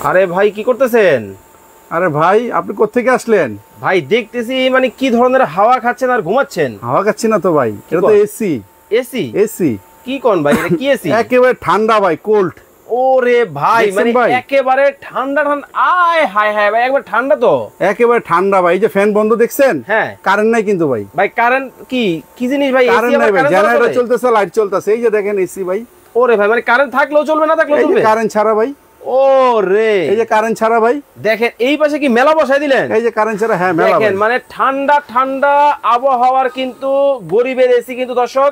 আরে ভাই কি করতেছেন? আরে ভাই আপনি কোত্থেকে আসলেন? ভাই দেখতেছি মানে কি ধরনের হাওয়া খাচ্ছেন আর ঘুমাচ্ছেন? হাওয়া খাচ্ছি না তো ভাই, এটা তো এসি। এসি? এসি কি কোন ভাই, এটা কি এসি? একেবারে ঠান্ডা ভাই, কোল্ড। ওরে ভাই মানে একেবারে ঠান্ডা ঠান্ডা, আয় হায় হায় ভাই, একবার ঠান্ডা তো একেবারে ঠান্ডা ভাই। এই যে ফ্যান বন্ধ দেখছেন? হ্যাঁ, কারেন্ট নাই কিন্তু ভাই। ভাই কারেন্ট কি জিনিস ভাই? কারেন্ট নাই ভাই, জেনারেটর চলতেছে, লাইট চলতেছে। এই যে দেখেন এসি ভাই। ওরে ভাই মানে কারেন্ট থাকলেও চলবে, না থাকলেও চলবে? কারেন্ট ছাড়া ভাই। ওরে এই যে কারেন্ট ছাড়া ভাই, দেখেন এই পাশে কি মেলা বসাই দিলেন? এই যে কারেন্ট ছাড়া, হ্যাঁ মেলা। দেখেন মানে ঠান্ডা ঠান্ডা আবহাওয়ার কিন্তু গরিবের এসি কিন্তু দর্শক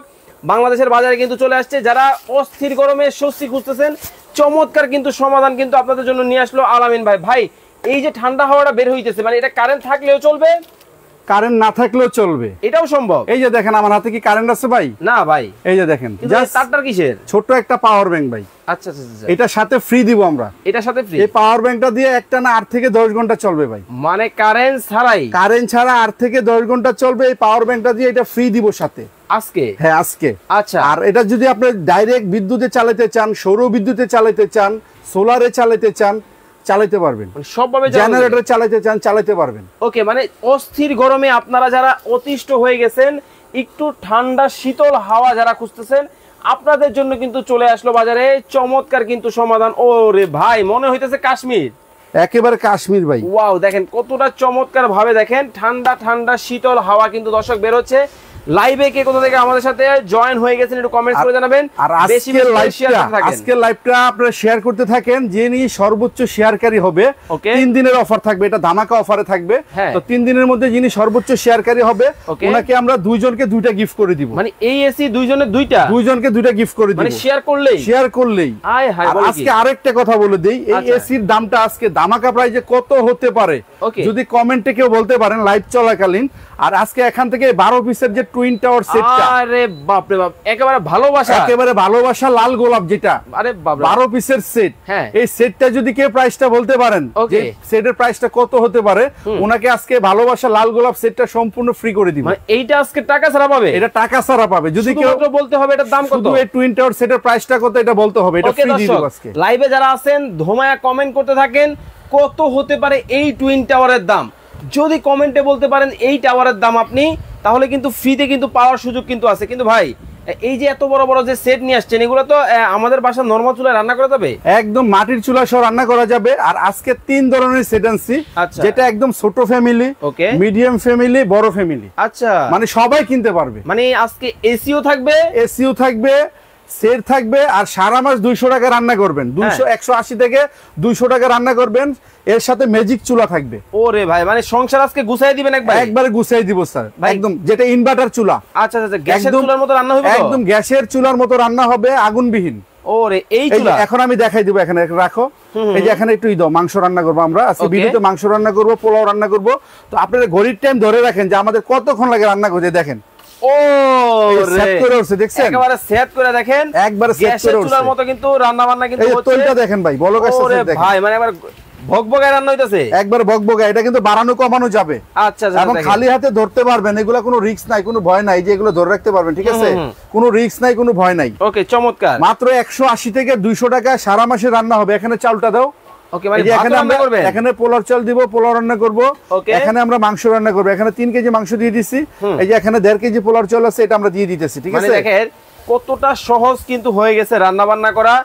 বাংলাদেশের বাজারে কিন্তু চলে আসছে। যারা অস্থির গরমে স্বস্তি খুঁজতেছেন, চমৎকার কিন্তু সমাধান কিন্তু আপনাদের জন্য নিয়ে আসলো আলামিন ভাই। ভাই এই যে ঠান্ডা হাওয়াটা বের হইতেছে, মানে এটা কারেন্ট থাকলেও চলবে, কারেন্ট না থাকলেও চলবে, এটাও সম্ভব? এই যে দেখেন আমার হাতে কি কারেন্ট আছে ভাই? না ভাই, এই যে দেখেন তারটার কিসের? ছোট একটা পাওয়ার ব্যাংক ভাই। আচ্ছা আচ্ছা আচ্ছা, এটার সাথে ফ্রি দিব আমরা। এটার সাথে ফ্রি? এই পাওয়ার ব্যাংকটা দিয়ে একটা না 8 থেকে 10 ঘন্টা চলবে ভাই। মানে কারেন্ট ছাড়াই? কারেন্ট ছাড়া 8 থেকে 10 ঘন্টা চলবে। এই পাওয়ার ব্যাংকটা দিয়ে এটা ফ্রি দিব সাথে আজকে? হ্যাঁ আজকে। আচ্ছা, আর এটা যদি আপনি ডাইরেক্ট বিদ্যুতে চালাতে চান, সৌর বিদ্যুতে চালাতে চান, সোলারে চালাতে চান, চালাতে পারবেন। সবভাবে জেনারেটর চালাতে চান, চালাতে পারবেন। ওকে, মানে অস্থির গরমে আপনারা যারা অতিষ্ঠ হয়ে গেছেন, একটু ঠান্ডা শীতল হাওয়া যারা খুঁজতেছেন, আপনাদের জন্য কিন্তু চলে আসলো বাজারে চমৎকার কিন্তু সমাধান। ওরে ভাই মনে হইতেছে কাশ্মীর, একেবারে কাশ্মীর ভাই। ওয়াও, দেখেন কতটা চমৎকার ভাবে দেখেন ঠান্ডা ঠান্ডা শীতল হাওয়া কিন্তু দর্শক বের হচ্ছে। লাইভে কে কোথা থেকে আমাদের সাথে জয়েন হয়ে গেছেন একটু কমেন্টস করে জানাবেন। আর আজকের লাইভটা আপনারা শেয়ার করতে থাকেন, যিনি সর্বোচ্চ শেয়ারকারী হবে 3 দিনের অফার থাকবে, এটা ধামাকা অফারে থাকবে। তো 3 দিনের মধ্যে যিনি সর্বোচ্চ শেয়ারকারী হবে ওনাকে আমরা দুইজনকে 2টা গিফট করে দিব। মানে এই এসি দুইজনের দুইজনকে 2টা গিফট করে দিব, মানে শেয়ার করলেই। আর আজকে আরেকটা কথা বলে দেই, এই এসির দামটা আজকে ধামাকা প্রাইজে কত হতে পারে যদি কমেন্টে কেউ বলতে পারেন লাইভ চলাকালীন। আর আজকে এখান থেকে 12 পিসের যে টুইন টাওয়ার সেটটা, আরে বাপ রে বাপ, একেবারে ভালোবাসা লাল গোলাপ, যেটা আরে বাপ 12 পিসের সেট, হ্যাঁ এই সেটটা যদি কেউ প্রাইসটা বলতে পারেন যে সেটের প্রাইসটা কত হতে পারে, ওনাকে আজকে ভালোবাসা লাল গোলাপ সেটটা সম্পূর্ণ ফ্রি করে দিব। মানে এইটা আজকে টাকা ছাড়া পাবে? এটা টাকা ছাড়া পাবে। যদি কেউ বলতে হবে এটার দাম কত, শুধু এই টুইন টাওয়ার সেটের প্রাইসটা কত এটা বলতে হবে, এটা ফ্রি দিয়ে দিব আজকে। লাইভে যারা আছেন ধোমায়া কমেন্ট করতে থাকেন কত হতে পারে এই টুইন টাওয়ারের দাম। যদি কমেন্টে বলতে পারেন এই টাওয়ারের দাম আপনি, তাহলে কিন্তু ফ্রিতে কিন্তু পাওয়ার সুযোগ কিন্তু আছে। কিন্তু ভাই এই যে এত বড় বড় যে সেট নিয়ে আসছেন, এগুলো তো আমাদের বাসার নরমাল চুলায় রান্না করা যাবে? একদম মাটির চুলা সহ রান্না করা যাবে। আর আজকে 3 ধরনের সেট আনছি, যেটা একদম ছোট ফ্যামিলি, মিডিয়াম ফ্যামিলি, বড় ফ্যামিলি, আচ্ছা মানে সবাই কিনতে পারবে। মানে আজকে এসিও থাকবে, সেট থাকবে, আর সারা মাস 200 টাকা রান্না করবেন, 180 থেকে 200 টাকা রান্না করবেন। এর সাথে ম্যাজিক চুলা থাকবে। ওরে ভাই মানে সংসার আজকে গুছাই দিবেন একবারে গুছাই দিব স্যার, একদম যেটা ইনভার্টার চুলা। আচ্ছা আচ্ছা, গ্যাসের চুলার মতো রান্না হবে? একদম গ্যাসের চুলার মতো রান্না হবে, আগুনবিহীন। ওরে এই চুলা এখন আমি দেখাই দিব, এখানে রাখো। এই যে এখানে একটু দাও, মাংস রান্না করবো আমরা আজকে ভিডিওতে, মাংস রান্না করবো, পোলাও রান্না করবো। তো আপনারা ঘড়ির টাইম ধরে রাখেন যে আমাদের কতক্ষণ লাগে রান্না করতে। দেখেন ও সেট করে উঠছে, দেখছেন? একেবারে সেট করে দেখেন, একবারে সেট করে উঠছে, চুলার মতো কিন্তু রান্না বান্না কিন্তু হচ্ছে। এইটা দেখেন ভাই, বলো গাছটা দেখেন ভাই, মানে একবার ভগভগায় রান্না হইতাছে, একবার ভগভগায়। এটা কিন্তু বাড়ানো কমানো যাবে। আচ্ছা আচ্ছা, এবং খালি হাতে ধরতে পারবেন, এগুলা কোনো রিস্ক নাই, কোনো ভয় নাই, যে এগুলো ধরে রাখতে পারবেন, ঠিক আছে? কোনো রিস্ক নাই, কোনো ভয় নাই। ওকে, চমৎকার। মাত্র 180 থেকে 200 টাকা সারা মাসে রান্না হবে। এখানে চালটা দাও। ওকে, মানে এখানে পোলার চাল দিব, পোলাও রান্না করব। এখানে আমরা মাংস রান্না করব। এখানে 3 কেজি মাংস দিয়ে দিছি। এই যে এখানে 1.5 কেজি পোলার চাল আছে, এটা আমরা দিয়ে দিতেছি, ঠিক আছে? দেখেন কতটা সহজ কিন্তু হয়ে গেছে রান্না বান্না করা।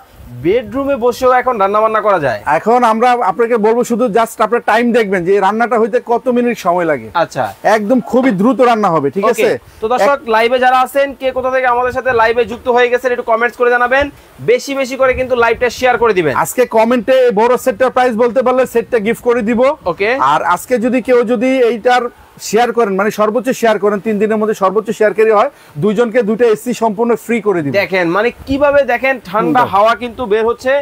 বেডরুমে বসেও এখন রান্না বান্না করা যায়। এখন আমরা আপনাকে বলবো শুধু জাস্ট আপনার টাইম দেখবেন যে রান্নাটা হইতে কত মিনিট সময় লাগে। আচ্ছা, একদম খুবই দ্রুত রান্না হবে, ঠিক আছে? তো দর্শক লাইভে যারা আছেন, কে কোথা থেকে আমাদের সাথে লাইভে যুক্ত হয়ে গেছেন একটু কমেন্টস করে জানাবেন। বেশি বেশি করে কিন্তু লাইভটা শেয়ার করে দিবেন। আজকে কমেন্টে বড় সেটটার প্রাইস বলতে পারলে সেটটা গিফট করে দিব। ওকে, আর আজকে যদি কেউ যদি এইটার শেয়ার করেন, মানে সর্বোচ্চ শেয়ার করেন, 3 দিনের মধ্যে সর্বোচ্চ শেয়ারকারী হয়, দুইজনকে 2টা এসি সম্পূর্ণ ফ্রি করে দিব। দেখেন মানে কিভাবে দেখেন ঠান্ডা হাওয়া কিন্তু বের হচ্ছে,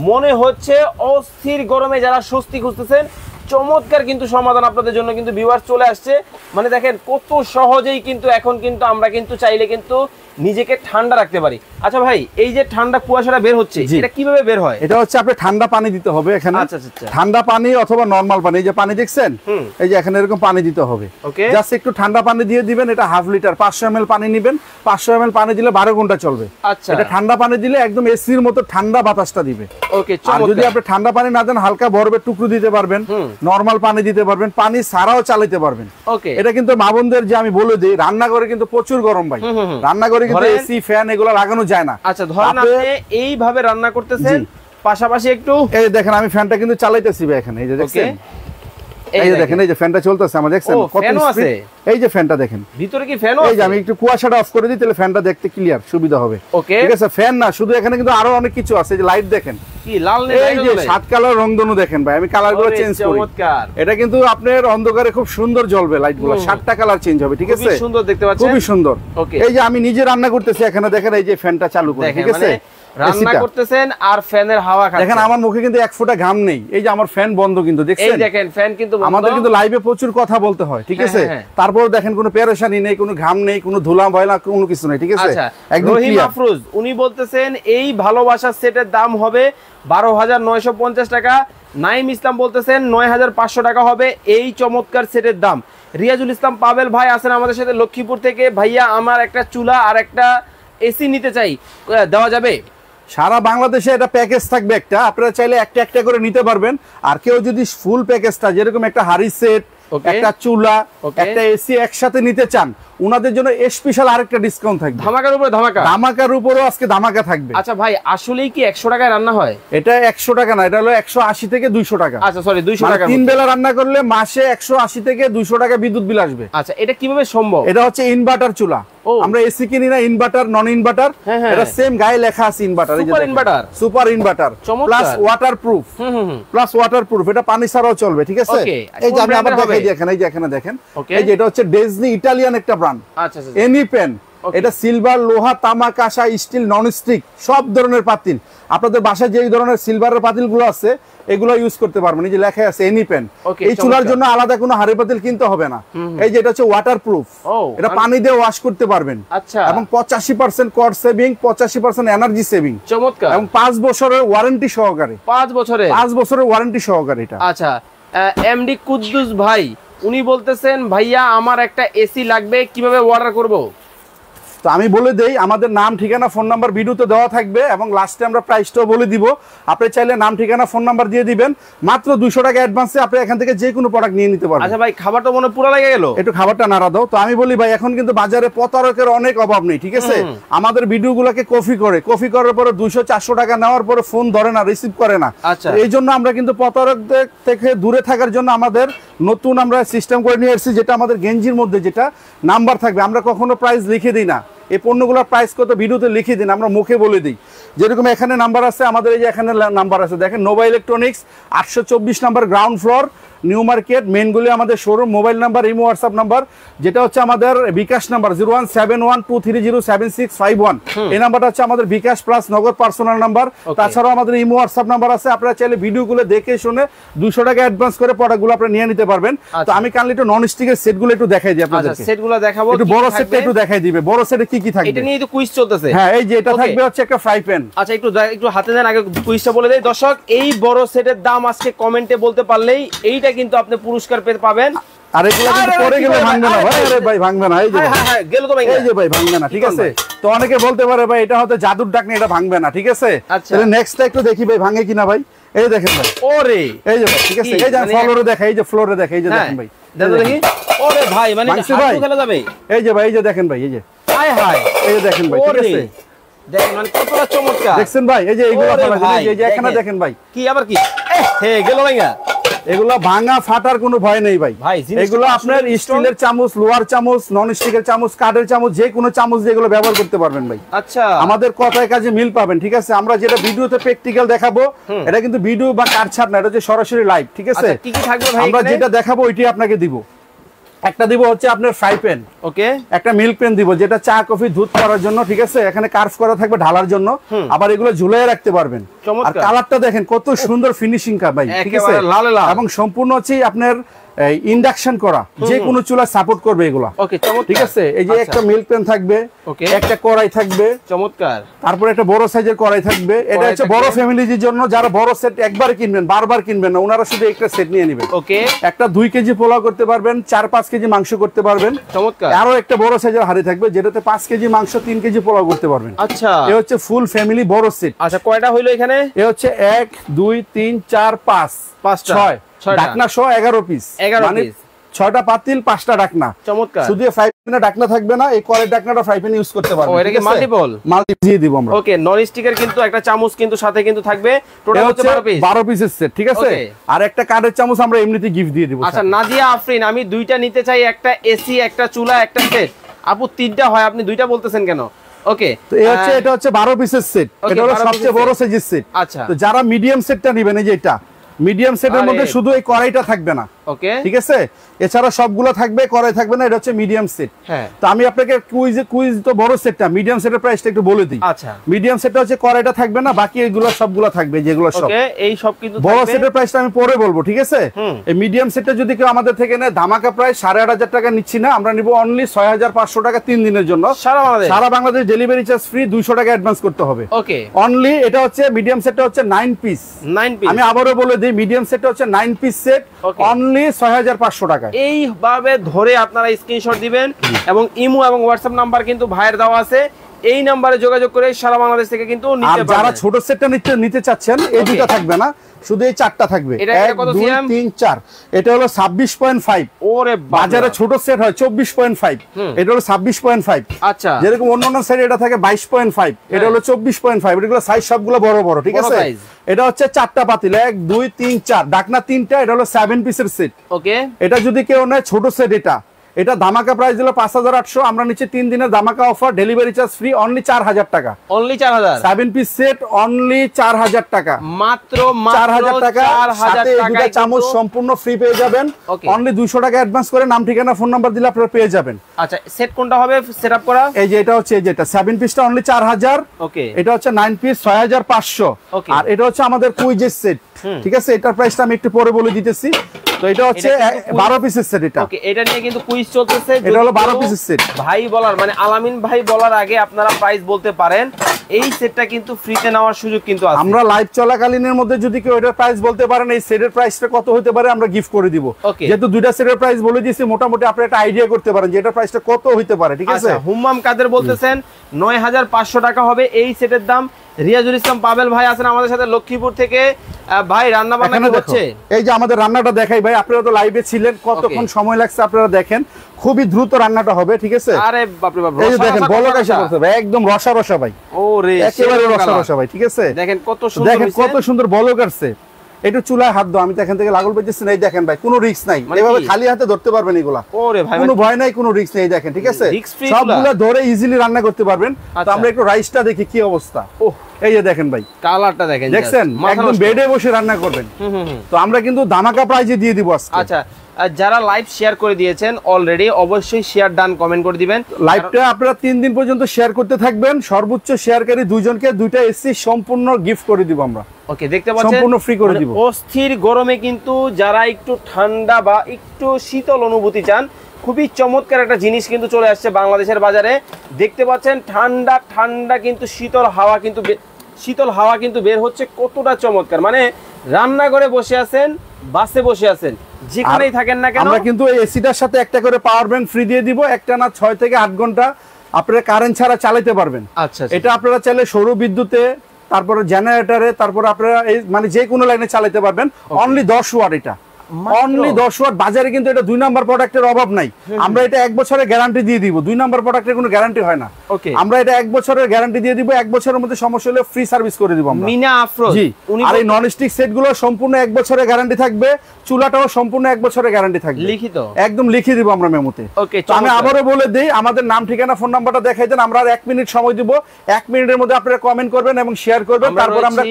মনে হচ্ছে অস্থির গরমে যারা স্বস্তি খুঁজতেছেন, চমৎকার কিন্তু সমাধান আপনাদের জন্য কিন্তু ভিউয়ার্স চলে আসছে। মানে দেখেন কত সহজেই কিন্তু এখন কিন্তু আমরা কিন্তু চাইলে কিন্তু নিজেকে ঠান্ডা রাখতে পারি। আচ্ছা ভাই, এই যে ঠান্ডা কুয়াশাটা বের হচ্ছে, এটা কিভাবে বের হয়? এটা হচ্ছে আপনি ঠান্ডা পানি দিতে হবে এখানে। আচ্ছা আচ্ছা, ঠান্ডা পানি অথবা নরমাল পানি, এই যে পানি দেখছেন, এই যে এখানে এরকম পানি দিতে হবে। জাস্ট একটু ঠান্ডা পানি দিয়ে দিবেন। এটা হাফ লিটার 500 ml পানি নেবেন। 500 ml পানি দিলে 12 ঘন্টা চলবে। আচ্ছা, এটা ঠান্ডা পানি দিলে একদম এসির মতো ঠান্ডা বাতাসটা দিবে। ওকে, আর যদি আপনি ঠান্ডা পানি না দেন, হালকা বরফের টুকরো দিতে পারবেন, নরমাল পানি দিতে পারবেন, পানি ছাড়াও চালাতে পারবেন। ওকে, এটা কিন্তু মা বোনদের যে আমি বলে দিই, রান্নাঘরে কিন্তু প্রচুর গরম ভাই, রান্নাঘরে কিন্তু এসি ফ্যান এগুলো লাগানো যায় না। আচ্ছা, ধরেন আপনি এইভাবে রান্না করতেছেন, পাশাপাশি একটু এই দেখেন আমি ফ্যানটা কিন্তু চালাইতেছি ভাই এখানে, এই যে দেখছেন, এই যে দেখেন, এই যে ফ্যানটা চলতেছে আমার, দেখছেন কত স্পিড। এই যে ফ্যানটা দেখেন, ভিতরে কি ফ্যান আছে? এই যে আমি একটু কুয়াশাটা অফ করে দিই, তাহলে ফ্যানটা দেখতে ক্লিয়ার সুবিধা হবে। ওকে, ঠিক আছে। ফ্যান না শুধু, এখানে কিন্তু আরো অনেক কিছু আছে। এই যে লাইট দেখেন, কি লাল নেই, এই যে 7 কালার রংধনু দেখেন ভাই, আমি কালারগুলো চেঞ্জ করি। চমৎকার। এটা কিন্তু আপনার অন্ধকারে খুব সুন্দর জ্বলবে লাইটগুলো, 7টা কালার চেঞ্জ হবে। ঠিক আছে, খুবই সুন্দর দেখতে পাচ্ছেন, খুবই সুন্দর। ওকে, এই যে আমি নিজে রান্না করতেছি এখানে, দেখেন এই যে ফ্যানটা চালু করে, ঠিক আছে, রান্না করতেছেন আর ফ্যানের হাওয়া খাচ্ছেন। দেখেন আমার মুখে কিন্তু এক ফোঁটা ঘাম নেই। এই যে আমার ফ্যান বন্ধ কিন্তু, দেখছেন, এই দেখেন ফ্যান কিন্তু বন্ধ। আমাদের কিন্তু লাইভে প্রচুর কথা বলতে হয়, ঠিক আছে, তারপর দেখেন কোনো পেরেশানি নেই, কোনো ঘাম নেই, কোনো ধুলা ময়লা কোনো কিছু নেই। ঠিক আছে, একদম রহিম আফরোজ উনি বলতেছেন এই ভালোবাসার সেটের দাম হবে 12,950 টাকা। নাইম ইসলাম বলতেছেন 9,500 টাকা হবে এই চমৎকার সেটের দাম। রিয়াজুল ইসলাম পাবেল ভাই আছেন আমাদের সাথে লক্ষ্মীপুর থেকে। ভাইয়া আমার একটা চুলা আর একটা এসি নিতে চাই, দেওয়া যাবে? সারা বাংলাদেশে এটা প্যাকেজ থাকবে একটা, আপনারা চাইলে একটা একটা করে নিতে পারবেন। আর কেউ যদি ফুল প্যাকেজটা, যেরকম একটা হাড়ি সেট, একটা চুলা, একটা এসি একসাথে নিতে চান, উনাদের জন্য স্পেশাল আরেকটা ডিসকাউন্ট থাকবে। ধামাকার উপরে ধামাকা, ধামাকার উপরও আজকে ধামাকা থাকবে। আচ্ছা ভাই, আসলেই কি 100 টাকায় রান্না হয়? এটা 100 টাকা না, এটা হলো 180 থেকে 200 টাকা। আচ্ছা সরি, 200 টাকা। 3 বেলা রান্না করলে মাসে 180 থেকে 200 টাকা বিদ্যুৎ বিল আসবে। আচ্ছা, এটা কিভাবে সম্ভব? এটা হচ্ছে ইনভার্টার চুলা। আমরা এসি কিনি না, ইনভার্টার নন ইনভার্টার, এটা সেম গায়ে লেখা আছে ইনভার্টার। এই যে inverter, super inverter plus waterproof, plus waterproof, এটা পানি ছাড়াও চলবে। ঠিক আছে, এই যে আমি আবার দেখাই দিই এখানে, এই যে এখানে দেখেন, এই যে এটা হচ্ছে ডেজনি ইটালিয়ান একটা ব্র্যান্ড। আচ্ছা, এনি পেন, এটা সিলভার, লোহা, তামা, কাঁসা, স্টিল, নন স্টিক সব ধরনের পাতিল, আপনাদের বাসায় যে ধরনের সিলভারের পাতিলগুলো আছে এগুলো ইউজ করতে পারবেন। এই যে লেখা আছে এনি পেন। এই চুলার জন্য আলাদা কোনো হাড়ি পাতিল কিনতে হবে না। এই যে এটা হচ্ছে ওয়াটারপ্রুফ, এটা পানি দিয়ে ওয়াশ করতে পারবেন। আচ্ছা, এবং 85% কস্ট সেভিং, 85% এনার্জি সেভিং। চমৎকার। এবং 5 বছরের ওয়ারেন্টি সহকারে। 5 বছরের ওয়ারেন্টি সহকারে এটা। আচ্ছা, এমডি কুদ্দুস ভাই উনি বলতেছেন ভাইয়া আমার একটা এসি লাগবে, কিভাবে অর্ডার করব? তো আমি বলে দেই, আমাদের নাম, ঠিকানা, ফোন নাম্বার ভিডিওতে দেওয়া থাকবে এবং লাস্টে আমরা প্রাইসটাও বলে দিব। আপনি চাইলে নাম, ঠিকানা, ফোন নাম্বার দিয়ে দিবেন। মাত্র 200 টাকা অ্যাডভান্সে আপনি এখান থেকে যে কোনো প্রোডাক্ট নিয়ে নিতে পারবেন। আচ্ছা ভাই, খাবারটা মনে পুরো লেগে গেল, একটু খাবারটা নাড়া দাও। তো আমি বলি ভাই, এখন কিন্তু বাজারে প্রতারকের অনেক অভাব নেই। ঠিক আছে, আমাদের ভিডিওগুলোকে কপি করার পরে 200-400 টাকা নেওয়ার পরে ফোন ধরে না, রিসিভ করে না। আচ্ছা, এই জন্য আমরা কিন্তু প্রতারকদের থেকে দূরে থাকার জন্য আমাদের নতুন আমরা সিস্টেম করে নিয়ে এসেছি, যেটা আমাদের গেঞ্জির মধ্যে যেটা নাম্বার থাকবে, আমরা কখনো প্রাইস লিখে দিই না। এই পণ্যগুলোর প্রাইস কত ভিডিওতে লিখে দিন, আমরা মুখে বলে দিই। যেরকম এখানে নাম্বার আছে, আমাদের এই যে এখানে নাম্বার আছে দেখেন, Nova Electronics 824 number, ground floor, New Market, মেইনগুলি আমাদের showroom. Mobile number, imo, WhatsApp number, যেটা হচ্ছে আমাদের বিকাশ নাম্বার 017123075651। এই নাম্বারটা হচ্ছে আমাদের বিকাশ প্লাস নগদ পার্সোনাল নাম্বার। তাছাড়াও আমাদের ইমো, হোয়াটসঅ্যাপ নাম্বার আছে। আপনারা চাইলে ভিডিওগুলো দেখে শুনে 200 টাকা অ্যাডভান্স করে প্রোডাক্টগুলো আপনারা নিয়ে নিতে পারবেন। তো আমি কাইন্ডলি একটু নন স্টিকের সেটগুলো একটু দেখাই দিই আপনাদেরকে। সেটগুলো দেখাবো, একটু বড় সেটটা একটু দেখাই দিবে, বড় সেটে কি কি থাকবে এটা নিয়ে তো কুইজ চলতেছে। হ্যাঁ, এই যে এটা থাকবে হচ্ছে একটা ফ্রাই প্যান। আচ্ছা, একটু হাতে দেন, আগে কুইজটা বলে দেই। দর্শক, এই বড় সেটের দাম আজকে কমেন্টে বলতে পারলেই এইটা কিন্তু আপনি পুরস্কার পেতে পাবেন। আর এগুলো কিন্তু পরে গেলে ভাঙবে না ভাই। আরে ভাই ভাঙবে না, এই যে হ্যাঁ গেল তো ভাই, এই যে ভাই ভাঙবে না। ঠিক আছে, তো অনেকে বলতে পারে ভাই এটা হয়তো জাদুর ডাকনি, এটা ভাঙবে না। ঠিক আছে, তাহলে নেক্সটটা একটু দেখি ভাই ভাঙে কিনা ভাই। এই দেখেন ভাই, ওরে এই যে ভাই, ঠিক আছে, এই যে ফ্লোরে দেখা, এই যে ফ্লোরে দেখা, এই যে দেখেন ভাই, দেখি, ওরে ভাই মানে হাত খেলা যাবে। এই যে ভাই, এই যে দেখেন ভাই, এই যে হায় হায়, এই যে দেখেন ভাই, ঠিক আছে, দেখেন মানে কতটা চমৎকার দেখছেন ভাই। এই যে এইগুলো এই যে এখানে দেখেন ভাই, কি আবার কি হে গেল ভাইয়া, এগুলো ভাঙা ফাটার কোনো ভয় নেই ভাই। এগুলো আপনার স্টিলের চামচ, লোহার চামচ, নন স্টিকের চামচ, কাঠের চামচ, যে কোনো চামচ দিয়ে এগুলো ব্যবহার করতে পারবেন ভাই। আচ্ছা, আমাদের কথায় কাজে মিল পাবেন। ঠিক আছে, আমরা যেটা ভিডিওতে প্র্যাকটিক্যাল দেখাবো, এটা কিন্তু ভিডিও বা কাটছাট না, এটা হচ্ছে সরাসরি লাইভ। ঠিক আছে, কি কি থাকবে ভাই? আমরা যেটা দেখাবো ওইটাই আপনাকে দিব। একটা দিব হচ্ছে আপনার ফ্রাই প্যান, ওকে, একটা মিল্ক প্যান দিব, যেটা চা কফি দুধ করার জন্য। ঠিক আছে, এখানে কার্ভ করা থাকবে ঢালার জন্য, আবার এগুলো ঝুলিয়ে রাখতে পারবেন। আর কালারটা দেখেন কত সুন্দর ফিনিশিং কা ভাই। ঠিক আছে, এবং সম্পূর্ণ হচ্ছে আপনার ইন্ডাকশন করা যে কোনো চুলা সাপোর্ট করবে এগুলা। ওকে চমৎকার, ঠিক আছে। এই যে একটা মিল্ক প্যান থাকবে, একটা কড়াই থাকবে, চমৎকার। তারপর একটা বড় সাইজের কড়াই থাকবে। এটা হচ্ছে বড় ফ্যামিলির জন্য, যারা বড় সেট একবারে কিনবেন, বারবার কিনবেন না, ওনারা শুধু একটা সেট নিয়ে নেবেন। ওকে, একটা 2 কেজি পোলাও করতে পারবেন, 4-5 কেজি মাংস করতে পারবেন। চমৎকার। আরো একটা বড় সাইজের হাঁড়ি থাকবে যেটাতে 5 কেজি মাংস, 3 কেজি পোলাও করতে পারবেন। আচ্ছা, এই হচ্ছে ফুল ফ্যামিলি বড় সেট। আচ্ছা, কয়টা হইলো এখানে? এই হচ্ছে 1 2 3 4 5 6 ঢাকনা সহ 11 পিস, 11 মানে পিস, 6টা পাতিল 5টা ঢাকনা। চমৎকার। শুধু ফ্রাই প্যানে ঢাকনা থাকবে না, এই কড়াইয়ের ঢাকনাটা ফ্রাই প্যানে ইউজ করতে পারবেন। ও, এটা কি মাল্টিপল? মাল্টি দিয়ে দিব আমরা। ওকে, নন স্টিকের কিন্তু একটা চামচ কিন্তু সাথে কিন্তু থাকবে। টোটাল হচ্ছে 12 পিস, 12 পিসের সেট। ঠিক আছে। আর একটা কাঠের চামচ আমরা এমনিতে গিফট দিয়ে দিব। আচ্ছা, নাজিয়া আফরিন, আমি দুইটা নিতে চাই, একটা এসি, একটা চুলা, একটা সেট। আপু 3টা হয়, আপনি 2টা বলতেছেন কেন? ওকে, তো এটা হচ্ছে 12 পিসের সেট। এটা হলো সবচেয়ে বড় সাইজের সেট। আচ্ছা, তো যারা মিডিয়াম সেটটা নেবেন, এই যে এটা মিডিয়াম সেটের মধ্যে শুধু এই কড়াইটা থাকবে না। ওকে, ঠিক আছে। এছাড়া সবগুলো থাকবে, কড়াই থাকবে না। এটা হচ্ছে মিডিয়াম সেট। হ্যাঁ, তো আমি আপনাকে কুইজ তো বড় সেটটা, মিডিয়াম সেটের প্রাইসটা একটু বলে দিই। আচ্ছা, মিডিয়াম সেটটা হচ্ছে কড়াইটা থাকবে না, বাকি এগুলো সবগুলো থাকবে, যেগুলো সব। ওকে, এই সব কিন্তু বড় সেটের প্রাইসটা আমি পরে বলবো। ঠিক আছে। এই মিডিয়াম সেটটা যদি কেউ আমাদের থেকে নেয়, ধামাকা প্রাইস 8,500 টাকা নিচ্ছি না, আমরা নিব অনলি 6,500 টাকা 3 দিনের জন্য। সারা বাংলাদেশ ডেলিভারি চার্জ ফ্রি, 200 টাকা অ্যাডভান্স করতে হবে। ওকে, অনলি এটা হচ্ছে মিডিয়াম সেটটা হচ্ছে 9 পিস। আমি আবারও বলে দিই, মিডিয়াম সেটটা হচ্ছে 9 পিস সেট, অনলি 6,500 টাকা। এইভাবে ধরে আপনারা স্ক্রিনশট দিবেন এবং ইমো এবং হোয়াটসঅ্যাপ নাম্বার কিন্তু ভাইয়ের দেওয়া আছে, এই নাম্বারে যোগাযোগ করে সারা বাংলাদেশ থেকে কিন্তু নিতে পারবেন। যারা ছোট সেটটা নিতে চাচ্ছেন, এই দুটো থাকবে না, শুধু এই 4টা থাকবে। 1 2 3 4। এটা হলো 26.5। ওরে বাজারে ছোট সেট হয় 24.5, এটা হলো 26.5। আচ্ছা, যেরকম অন্যান্য সেট এটা থাকে 22.5, এটা হলো 24.5। এগুলো সাইজ সবগুলো বড় বড়। ঠিক আছে। এটা হচ্ছে 4টা পাতিল, 1 2 3 4, ঢাকনা 3টা। এটা হলো 7 পিসের সেট। ওকে, এটা যদি কেউ নেয় ছোট সেট, এটা ধামাকা প্রাইস দিল 5,800। আমরা নিচে 3 দিনের ধামাকা offer, delivery charge free, only 4,000 টাকা। অনলি 4,000। 7 পিস সেট অনলি 4,000 টাকা, মাত্র 4,000 টাকা। সাথে দুটো চামচ সম্পূর্ণ ফ্রি পেয়ে যাবেন। অনলি 200 টাকা অ্যাডভান্স করে নাম ঠিকানা ফোন নাম্বার দিলে আপনারা পেয়ে যাবেন। আচ্ছা, সেট কোনটা হবে সেটআপ করা? এই যে এটা হচ্ছে, এই যেটা 7 পিসটা অনলি 4,000। ওকে, এটা হচ্ছে 9 পিস 6,500। আর এটা হচ্ছে আমাদের কুইজের সেট। ঠিক আছে। এটার প্রাইসটা আমি একটু পরে বলে দিতেছি। তো এটা হচ্ছে 12 পিসের সেট। এটা ওকে, এটা নিয়ে কিন্তু কুইজ চলতেছে। এটা হলো 12 পিসের সেট। ভাই বলার মানে আলামিন ভাই বলার আগে আপনারা প্রাইস বলতে পারেন। এই সেটটা কিন্তু ফ্রিতে নেওয়ার সুযোগ কিন্তু আছে। আমরা লাইভ চলাকালীনের মধ্যে যদি কেউ এটার প্রাইস বলতে পারেন, এই সেটের প্রাইসটা কত হতে পারে, আমরা গিফট করে দিব। যেহেতু দুইটা সেটের প্রাইস বলে দিয়েছি, মোটামুটি আপনি একটা আইডিয়া করতে পারেন যে এটার প্রাইসটা কত হতে পারে। ঠিক আছে। হুম্মাম কাদের বলতেছেন 9,500 টাকা হবে এই সেটের দাম। রিয়াজুল ইসলাম পাবেল ভাই আছেন আমাদের সাথে লক্ষ্মীপুর থেকে। ভাই রান্না বান্না কি হচ্ছে? এই যে আমাদের রান্নাটা দেখাই ভাই, আপনারা তো লাইভে ছিলেন, কতক্ষণ সময় লাগছে আপনারা দেখেন। খুবই দ্রুত রান্নাটা হবে। ঠিক আছে। আরে বাপ রে বাপ, এই যে দেখেন বলক এসে পড়ছে ভাই, একদম রসা রসা ভাই। ওরে একেবারে রসা রসা ভাই। ঠিক আছে। দেখেন কত সুন্দর, দেখেন কত সুন্দর বলক আসছে। একটু চুলায় হাত দাও, আমি তো এখান থেকে লাগল পেয়েছি। এই দেখেন ভাই, কোনো রিস্ক নাই, এভাবে খালি হাতে ধরতে পারবেন এগুলা। ওরে ভাই, কোনো ভয় নাই, কোনো রিস্ক নেই। দেখেন। ঠিক আছে। সবগুলা ধরে ইজিলি রান্না করতে পারবেন। তো আমরা একটু রাইসটা দেখি কি অবস্থা। ওহ, এই যে দেখেন ভাই, কালারটা দেখেন, দেখছেন একদম বেডে বসে রান্না করবেন। তো আমরা কিন্তু ধামাকা প্রাইজে দিয়ে দিব আজকে। আচ্ছা, যারা লাইভ শেয়ার করে দিয়েছেন অলরেডি, অবশ্যই শেয়ার ডান কমেন্ট করে দিবেন। লাইভটা আপনারা 3 দিন পর্যন্ত শেয়ার করতে থাকবেন। সর্বোচ্চ শেয়ারকারী দুইজনকে 2টা এসি সম্পূর্ণ গিফট করে দিব আমরা। ওকে, দেখতে পাচ্ছেন সম্পূর্ণ ফ্রি করে দিব। অস্থির গরমে কিন্তু যারা একটু ঠান্ডা বা একটু শীতল অনুভূতি চান, খুবই চমৎকার একটা জিনিস কিন্তু চলে আসছে বাংলাদেশের বাজারে। দেখতে পাচ্ছেন ঠান্ডা ঠান্ডা কিন্তু শীতল হাওয়া কিন্তু বের হচ্ছে। কতটা চমৎকার, মানে রান্নাঘরে বসে আছেন, বাসে বসে আছেন, যেখানেই থাকেন না কেন, আমরা কিন্তু এই এসিটার সাথে একটা করে পাওয়ার ব্যাংক ফ্রি দিয়ে দিব। একটা না 6 থেকে 8 ঘন্টা আপনারা কারেন্ট ছাড়া চালাতে পারবেন। আচ্ছা, এটা আপনারা চাইলে সৌর বিদ্যুতে, তারপরে জেনারেটরে, তারপরে আপনারা এই মানে যে কোনো লাইনে চালাতে পারবেন। Only 10 watt. এটা অনলি 10 ওয়াট। বাজারে কিন্তু এটা 2 নাম্বার প্রোডাক্টের অভাব নাই। আমরা এটা 1 বছরের গ্যারান্টি দিয়ে দিব। 2 নাম্বার প্রোডাক্টের কোনো গ্যারান্টি হয় না। আমরা এটা 1 বছরের গ্যারান্টি দিয়ে দিব। 1 বছরের মধ্যে সমস্যা হলে ফ্রি সার্ভিস করে দিব আমরা। মিনা আফরোজ জি। আর এই ননস্টিক সেটগুলো সম্পূর্ণ 1 বছরের গ্যারান্টি থাকবে। চুলাটাও সম্পূর্ণ 1 বছরের গ্যারান্টি থাকবে। লিখিত একদম লিখে দিব আমরা মেমোতে। ওকে, তো আমি আবারও বলে দেই, আমাদের নাম ঠিকানা ফোন নাম্বারটা দেখাই দেন। আমরা আর 1 মিনিট সময় দিব। 1 মিনিটের মধ্যে আপনারা কমেন্ট করবেন এবং শেয়ার করবেন, তারপর আমরা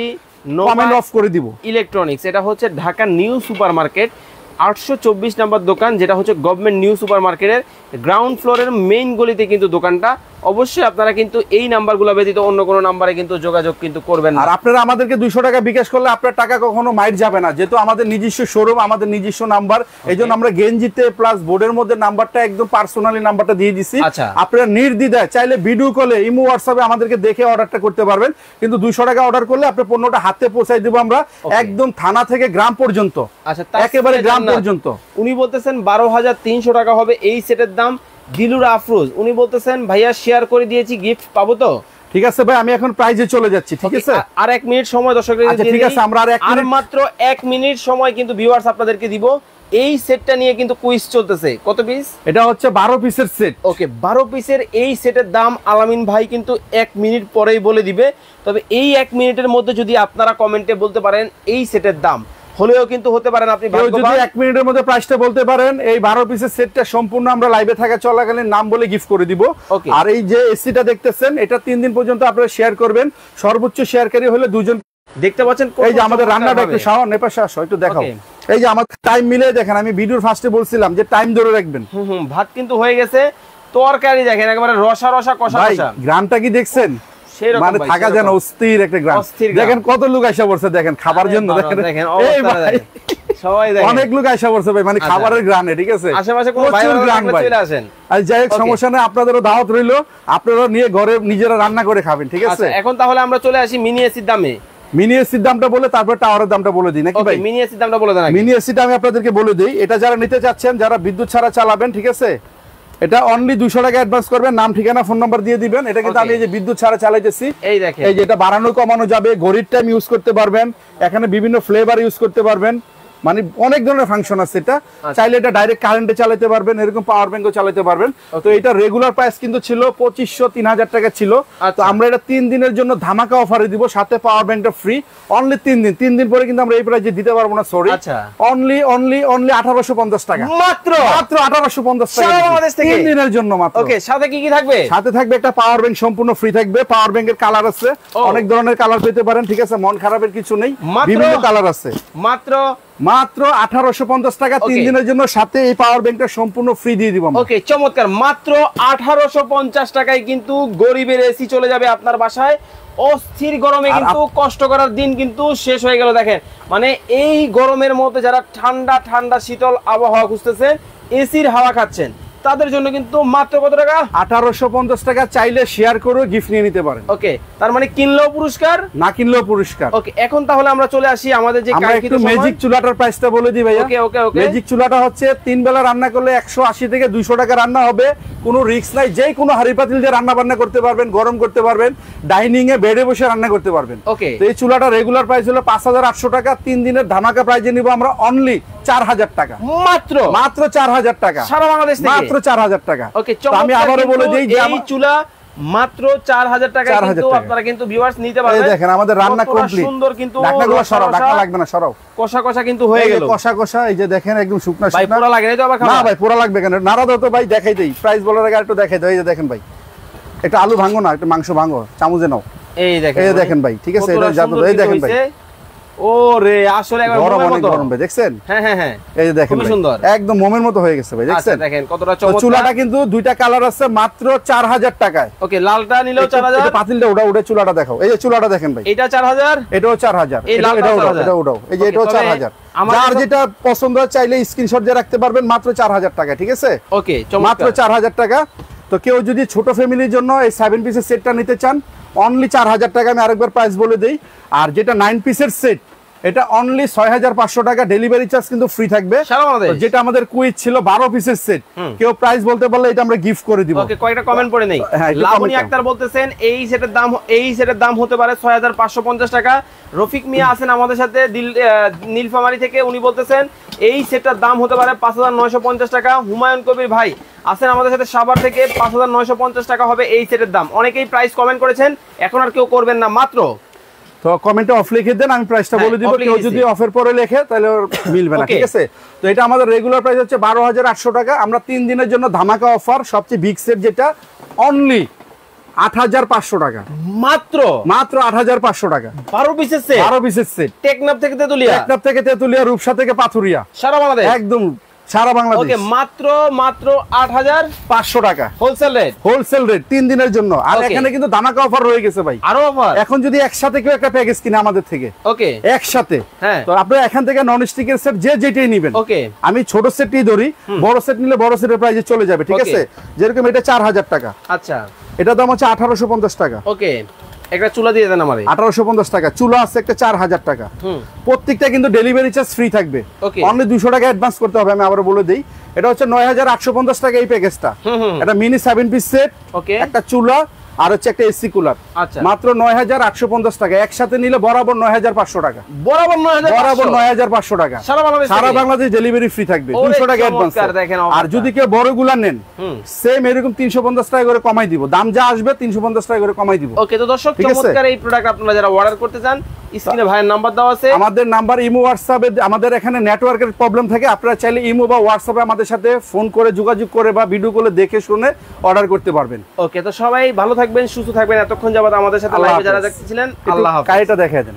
কমেন্ট অফ করে দিব। ইলেকট্রনিক্স, এটা হচ্ছে ঢাকা নিউ সুপার মার্কেট 824 নম্বর দোকান, যেটা হচ্ছে গভর্নমেন্ট নিউ সুপার মার্কেটের গ্রাউন্ড ফ্লোরের মেইন গলিতে কিন্তু দোকানটা। অবশ্যই আপনারা কিন্তু এই নাম্বারগুলো ব্যতীত অন্য কোনো নাম্বারে কিন্তু যোগাযোগ কিন্তু করবেন না। আর আপনারা আমাদেরকে 200 টাকা বিকাশ করলে আপনার টাকা কখনো মাইর যাবে না, যেহেতু আমাদের নিজস্ব শোরুম, আমাদের নিজস্ব নাম্বার, এইজন্য আমরা গেঞ্জিতে প্লাস বোর্ডের মধ্যে নাম্বারটা একদম পার্সোনালি নাম্বারটা দিয়ে দিছি। আপনারা নির্দ্বিধায় চাইলে ভিডিও কলে, ইমো, হোয়াটসঅ্যাপে আমাদেরকে দেখে অর্ডারটা করতে পারবেন। কিন্তু 200 টাকা অর্ডার করলে আপনি পণ্যটা হাতে পৌঁছাই দেব আমরা একদম থানা থেকে গ্রাম পর্যন্ত। আচ্ছা, একেবারে গ্রাম পর্যন্ত। উনি বলতেছেন 12,300 টাকা হবে এই সেটের দাম। দিলুর আফরোজ উনি বলতেছেন ভাইয়া শেয়ার করে দিয়েছি, গিফট পাবো তো? ঠিক আছে ভাই, আমি এখন প্রাইজে চলে যাচ্ছি। ঠিক আছে, আর 1 মিনিট সময় দর্শকদের। আচ্ছা ঠিক আছে, আমরা আর মাত্র 1 মিনিট সময় কিন্তু ভিউয়ার্স আপনাদেরকে দিব। এই সেটটা নিয়ে কিন্তু কুইজ চলতেছে। কত পিস? এটা হচ্ছে 12 পিসের সেট। ওকে, 12 পিসের এই সেটের দাম আলামিন ভাই কিন্তু 1 মিনিট পরেই বলে দিবে। তবে এই 1 মিনিটের মধ্যে যদি আপনারা কমেন্টে বলতে পারেন এই সেটের দাম, হলেও কিন্তু হতে পারেন আপনি যদি 1 মিনিটের মধ্যে প্রাইসটা বলতে পারেন, এই 12 পিসের সেটটা সম্পূর্ণ আমরা লাইভে থাকা চলাকালীন নাম বলে গিফট করে দিব। আর এই যে এসিটা দেখতেছেন, এটা 3 দিন পর্যন্ত আপনারা শেয়ার করবেন, সর্বোচ্চ শেয়ারকারী হলে 2 জন। দেখতে পাচ্ছেন এই যে আমাদের রান্নাটা একটু শাওন নেপাশে আসো, একটু দেখাও। এই যে আমাদের টাইম মিলে দেখেন, আমি ভিডিওর ফার্স্টে বলছিলাম যে টাইম ধরে রাখবেন। ভাত কিন্তু হয়ে গেছে, তরকারি দেখেন একেবারে রসা রসা কষা কষা। গ্রামটা কি দেখছেন? মানে থাকা যেন অস্থির একটা গ্রাম। দেখেন কত লোক আইসা পড়ছে, দেখেন খাবার জন্য। দেখেন সবাই দেখেন অনেক লোক আইসা পড়ছে ভাই, মানে খাবারের গ্রামে। ঠিক আছে, আশেপাশে কোনো ভাই চলে আসেন। আর যাই হোক, সমস্যা নেই, আপনাদেরও দাওয়াত রইলো, আপনারা নিয়ে ঘরে নিজেরা রান্না করে খাবেন। ঠিক আছে, এখন তাহলে আমরা চলে আসি মিনি এসির দামে। মিনি এসির দামটা বলে তারপর টাওয়ারের দামটা বলে দিই নাকি ভাই? মিনি এসির দামটা বলে দেন। মিনি এসিটা আমি আপনাদেরকে বলে দিই। এটা যারা নিতে চাচ্ছেন, যারা বিদ্যুৎ ছাড়া চালাবেন, ঠিক আছে, এটা অনলি 200 টাকা অ্যাডভান্স করবেন, নাম ঠিকানা ফোন নাম্বার দিয়ে দিবেন। এটা কিন্তু আমি এই যে বিদ্যুৎ ছাড়া চালাইতেছি, এই দেখেন, এই যে এটা বাড়ানো কমানো যাবে, ঘড়ির টাইম ইউজ করতে পারবেন, এখানে বিভিন্ন ফ্লেভার ইউজ করতে পারবেন, মানে অনেক ধরনের ফাংশন আছে। এটা চাইলে এটা ডাইরেক্ট কারেন্টে চালাতে পারবেন, এরকম পাওয়ার ব্যাংকও চালাতে পারবেন। তো এটা রেগুলার প্রাইস কিন্তু ছিল 2500-3000 টাকা ছিল। তো আমরা এটা 3 দিনের জন্য ধামাকা অফারে দিব, সাথে পাওয়ার ব্যাংকটা ফ্রি। অনলি 3 দিন, 3 দিন পরে কিন্তু আমরা এই প্রাইসে দিতে পারবো না, সরি। অনলি 1850 টাকা মাত্র, মাত্র 1850 টাকা বাংলাদেশ থেকে 3 দিনের জন্য মাত্র। ওকে, সাথে কি কি থাকবে? সাথে থাকবে একটা পাওয়ার ব্যাংক, সম্পূর্ণ ফ্রি থাকবে। পাওয়ার ব্যাংকের কালার আছে, অনেক ধরনের কালার পেতে পারেন। ঠিক আছে, মন খারাপের কিছু নেই, বিভিন্ন কালার আছে। মাত্র 1850 টাকা 3 দিনের জন্য, সাথে এই পাওয়ার ব্যাংকটা সম্পূর্ণ ফ্রি দিয়ে দিব। ওকে, চমৎকার। মাত্র 1850 টাকায় কিন্তু গরিবের এসি চলে যাবে আপনার বাসায়। অস্থির গরমে কিন্তু কষ্ট করার দিন কিন্তু শেষ হয়ে গেল। দেখেন, মানে এই গরমের মধ্যে যারা ঠান্ডা ঠান্ডা শীতল আবহাওয়া খুঁজতেছেন, এসির হাওয়া খাচ্ছেন, তাদের জন্য কিন্তু মাত্র কত টাকা? 1850 টাকা। চাইলে শেয়ার করে গিফট নিয়ে নিতে পারেন। ওকে, তার মানে কিনলেও পুরস্কার, না কিনলেও পুরস্কার। ওকে, এখন তাহলে আমরা চলে আসি আমাদের যে কাঙ্ক্ষিত ম্যাজিক চুলাটার প্রাইসটা বলে দিই ভাইয়া। ওকে ওকে ওকে, ম্যাজিক চুলাটা হচ্ছে 3 বেলা রান্না করলে 180 থেকে 200 টাকা রান্না হবে, কোনো রিস্ক নাই। যে কোনো হাড়ি পাতিল দিয়ে রান্না বান্না করতে পারবেন, গরম করতে পারবেন, ডাইনিং এ বেডে বসে রান্না করতে পারবেন। ওকে, তো এই চুলাটা রেগুলার প্রাইস হলো 5800 টাকা। 3 দিনের ধামাকা প্রাইজে নিব আমরা অনলি 4000 টাকা মাত্র, মাত্র 4000 টাকা সারা বাংলাদেশ থেকে, মাত্র 4000 টাকা। ওকে, আমি আবারো বলে দেই যে এই চুলা মাত্র 4000 টাকা কিন্তু আপনারা কিন্তু ভিউয়ার্স নিতে পারবেন। এই দেখেন আমাদের রান্না কমপ্লিট, সুন্দর কিন্তু ঢাকনাগুলো সরাও, ঢাকনা লাগবে না, সরাও। কষা কষা কিন্তু হয়ে গেল, কষা কষা। এই যে দেখেন একদম শুকনা শুকনা। ভাই পুরো লাগে না তো আবার খাওয়া? না ভাই পুরো লাগবে কেন, নাড়া দাও তো ভাই, দেখাই দেই। প্রাইস বলার আগে একটু দেখাই দাও। এই যে দেখেন ভাই, একটা আলু ভাঙো না, একটা মাংস ভাঙো, চামচে নাও। এই দেখেন, এই দেখেন ভাই, ঠিক আছে, এটা জানো। এই দেখেন ভাই, ওরে আসলে একবার গরম, অনেক গরম ভাই, দেখছেন? হ্যাঁ হ্যাঁ হ্যাঁ, এই যে দেখেন, খুব সুন্দর, একদম মোমের মতো হয়ে গেছে ভাই, দেখছেন? দেখেন কতটা চমৎকার। চুলাটা কিন্তু দুইটা কালার আছে, মাত্র 4000 টাকায়। ওকে, লালটা নিলেও 4000। পাতিলটা ওটা চুলাটা দেখাও। এই যে চুলাটা দেখেন ভাই, এটা 4000, এটাও 4000, এটা ওটাও, এই যে এটাও 4000। যার যেটা পছন্দ হয় চাইলে স্ক্রিনশট দিয়ে রাখতে পারবেন, মাত্র 4000 টাকা। ঠিক আছে, ওকে, মাত্র 4000 টাকা। তো কেউ যদি ছোট ফ্যামিলির জন্য এই 7 পিসের সেটটা নিতে চান, অনলি 4000 টাকা। আমি আরেকবার প্রাইস বলে দেই। আর যেটা 9 পিসের সেট, এটা অনলি 6500 টাকা, ডেলিভারি চার্জ কিন্তু ফ্রি থাকবে সারা বাংলাদেশ। যেটা আমাদের কুইজ ছিল 12 পিসের সেট, কেউ প্রাইস বলতে পারলে এটা আমরা গিফট করে দিব। ওকে, কয়টা কমেন্ট পড়ে নেই। লাবণী আক্তার বলতেছেন এই সেটের দাম হতে পারে 6550 টাকা। রফিক মিয়া আছেন আমাদের সাথে নীলফামারী থেকে, উনি বলতেছেন এই সেটটার দাম হতে পারে 5950 টাকা। হুমায়ুন কবির ভাই আছেন আমাদের সাথে সাভার থেকে, 5950 টাকা হবে এই সেটের দাম। অনেকেই প্রাইস কমেন্ট করেছেন, এখন আর কেউ করবেন না, মাত্র। তো কমেন্টে অফ লিখে দেন, আমি প্রাইসটা বলে দিব। কেউ যদি অফের পরে লেখে তাহলে মিলবে না, ঠিক আছে? তো এটা আমাদের রেগুলার প্রাইস হচ্ছে 12800 টাকা। আমরা 3 দিনের জন্য ধামাকা অফার, সবচেয়ে বিগ সেট যেটা, অনলি 8500 টাকা মাত্র, মাত্র 8500 টাকা। 12 পিসের সেট, 12 পিসের সেট, টেকনাফ থেকে তেতুলিয়া, টেকনাফ থেকে তেতুলিয়া, রূপসা থেকে পাথুরিয়া, সারা বাংলাদেশ একদম সারা বাংলাদেশ। ওকে, মাত্র 8500 টাকা হোলসেল রেট 3 দিনের জন্য। আর এখানে কিন্তু ধামাকা অফার রয়ে গেছে ভাই, আরো অফার। এখন যদি একসাথে কেউ একটা প্যাকেজ কিনে আমাদের থেকে, ওকে, একসাথে, হ্যাঁ, তো আপনি এখান থেকে নন স্টিকের সেট যেটাই নেবেন, ওকে, আমি ছোট সেটই ধরি, বড় সেট নিলে বড় সেটের প্রাইসে চলে যাবে, ঠিক আছে? যেরকম এটা 4000 টাকা, আচ্ছা, এটা দাম হচ্ছে 1850 টাকা। ওকে, একটা চুলা দিয়ে দেন আমারে, 1850 টাকা। চুলা আছে একটা 4000 টাকা। প্রত্যেকটা কিন্তু ডেলিভারি চার্জ ফ্রি থাকবে, অনলি 200 টাকা অ্যাডভান্স করতে হবে। আমি আবার বলে দেই, এটা হচ্ছে 9850 টাকা এই প্যাকেজটা। এটা মিনি 7 পিস সেট, ওকে, একটা চুলা আর হচ্ছে একটা এসি কুলার, আচ্ছা, মাত্র 9850 টাকা। একসাথে নিলে বরাবর 9500 টাকা, বরাবর 9500 টাকা। সারা বাংলাদেশ ডেলিভারি ফ্রি থাকবে, 200 টাকা অ্যাডভান্স। আর যদি কেউ বড়গুলা নেন, সেম এরকম 350 টাকা করে কমাই দিব, দাম যা আসবে 350 টাকা করে কমাই দিব। ওকে, তো দর্শক, চমৎকার এই প্রোডাক্ট আপনারা যারা অর্ডার করতে চান, স্ক্রিনে ভাইয়ের নাম্বার দেওয়া আছে, আমাদের নাম্বার ইমো হোয়াটসঅ্যাপে। আমাদের এখানে নেটওয়ার্কের প্রবলেম থাকে, আপনারা চাইলে ইমো বা হোয়াটসঅ্যাপে আমাদের সাথে ফোন করে যোগাযোগ করে বা ভিডিও কলে দেখে শুনে অর্ডার করতে পারবেন। ওকে, তো সবাই ভালো থাকবেন, সুস্থ থাকবেন। এতক্ষণ যাবত আমাদের সাথে লাইভে যারা দেখতেছিলেন, আল্লাহ হাফেজ। কাইটা দেখায় দেন।